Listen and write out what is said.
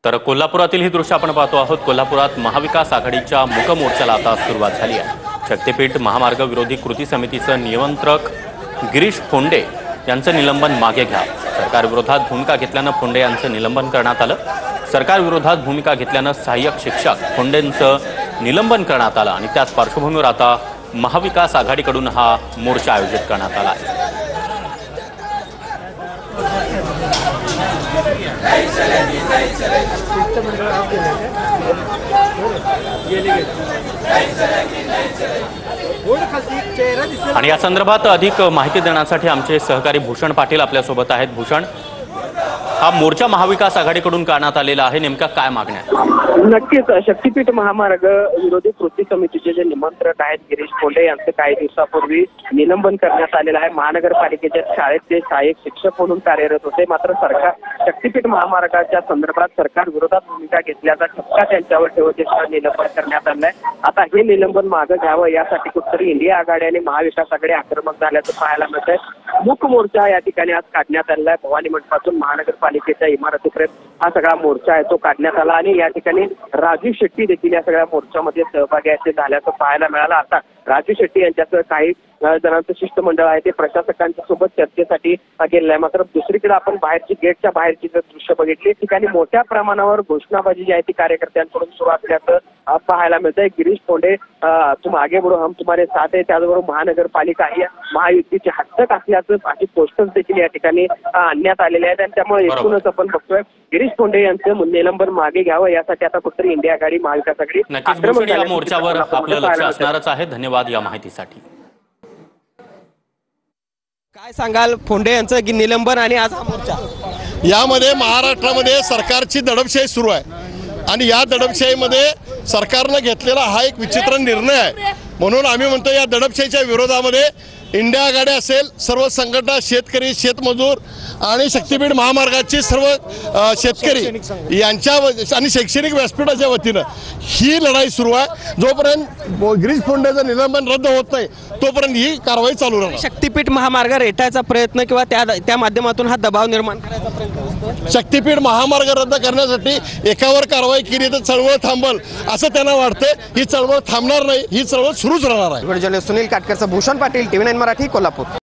तर कोल्हापुरातील ही दृश्य आपण पाहतो आहोत। कोल्हापुरात महाविकास आघाडीच्या मूक मोर्चाला आता सुरुवात झाली आहे। शक्तीपीठ महामार्ग विरोधी कृती समितीचे नियंत्रक गिरीश फोंडे यांचं निलंबन मागे घ्या। सरकार विरोधात भूमिका घेतल्याने फोंडे यांचं निलंबन करण्यात आलं। सरकार विरोधात भूमिका घेतल्याने सहाय्यक शिक्षक फोंडेंचं निलंबन करण्यात आलं आणि त्याच पार्श्वभूमीवर आता महाविकास आघाडीकडून हा मोर्चा आयोजित करण्यात आला आहे। आणि या संदर्भात अधिक माहिती देण्यासाठी आमचे सहकारी भूषण पाटील आपल्या सोबत आहेत। भूषण, हा मोर्चा महाविकास आघाडीकडून करण्यात आलेला आहे, नेमका काय मागण्या आहेत? नक्कीच शक्तीपीठ महामार्ग विरोधी कृती समितीचे जे निमंत्रक आहेत गिरीश फोंडे यांचं काही दिवसापूर्वी निलंबन करण्यात आलेलं आहे। महानगरपालिकेच्या शाळेत ते सहाय्यक शिक्षक म्हणून कार्यरत होते, मात्र सरकार शक्तीपीठ महामार्गाच्या संदर्भात सरकार विरोधात भूमिका घेतल्याचा ठपका त्यांच्यावर ठेवत निलंबन करण्यात आलंय। आता हे निलंबन मागे घ्यावं यासाठी कुठतरी इंडिया आघाडी आणि महाविकास आघाडी आक्रमक झाल्याचं पाहायला मिळत आहे। मूक मोर्चा या ठिकाणी आज काढण्यात आलेला आहे। भवानी मंडपातून महानगरपालिकेच्या इमारतीपर्यंत हा सगळा मोर्चा आहे तो काढण्यात आला आणि या ठिकाणी राजू शेट्टी देखील या सगळ्या मोर्चामध्ये सहभागी असे झाल्याचं पाहायला मिळालं। आता राजू शेट्टी यांच्यासह काही जणांचं शिष्टमंडळ आहे ते प्रशासकांच्या सोबत चर्चेसाठी गेलेलं आहे। मात्र दुसरीकडे आपण गेटच्या बाहेरची जर दृश्य बघितली, ठिकाणी मोठ्या प्रमाणावर घोषणाबाजी जी आहे ती कार्यकर्त्यांकडून सुरू असल्याचं पाहायला मिळतंय। गिरीश फोंडे तुम आगे बढो हम तुम्हारे साथ आहे, त्याचबरोबर महानगरपालिका ही महायुतीचे हस्तक असल्याचं अशी पोस्टर्स देखील या ठिकाणी आणण्यात आलेले आहेत आणि त्यामुळे एकूणच आपण बघतोय गिरीश फोंडे यांचं निलंबन मागे घ्यावं यासाठी आता कुठतरी इंडिया आघाडी महाविकास आघाडी आक्रमक या मोर्चावर आपलं लक्ष असणारच आहे। धन्यवाद या माहितीसाठी। काय सांगाल फोंडे यांचं निलंबन आणि आज हा मोर्चा? यामध्ये महाराष्ट्रामध्ये सरकारची दडपशाही सुरू आहे आणि या दडपशाहीमध्ये सरकारने घेतलेला हा एक विचित्र निर्णय आहे। म्हणून आम्ही म्हणतो या दडपशाहीच्या विरोधामध्ये इंडिया आघाडी असेल, सर्व संघटना, शेतकरी, शेतमजूर आणि शक्तीपीठ महामार्गाचे सर्व शेतकरी यांच्या आणि शैक्षणिक व्यासपीठाच्या वतीनं ही लढाई सुरू आहे। जोपर्यंत गिरीश फोंडेचं निलंबन रद्द होत नाही तोपर्यंत ही कारवाई चालू राहणार। शक्तीपीठ महामार्ग रेटायचा प्रयत्न किंवा त्या माध्यमातून हा दबाव निर्माण करायचा प्रयत्न असतो। शक्तीपीठ महामार्ग रद्द करण्यासाठी एकावर कारवाई केली तर चळवळ थांबल असं त्यांना वाटतंय। ही चळवळ थांबणार नाही, ही चळवळ सुरूच राहणार आहे। सुनील काटकरचं, भूषण पाटील, TV9 मराठी, कोल्हापूर।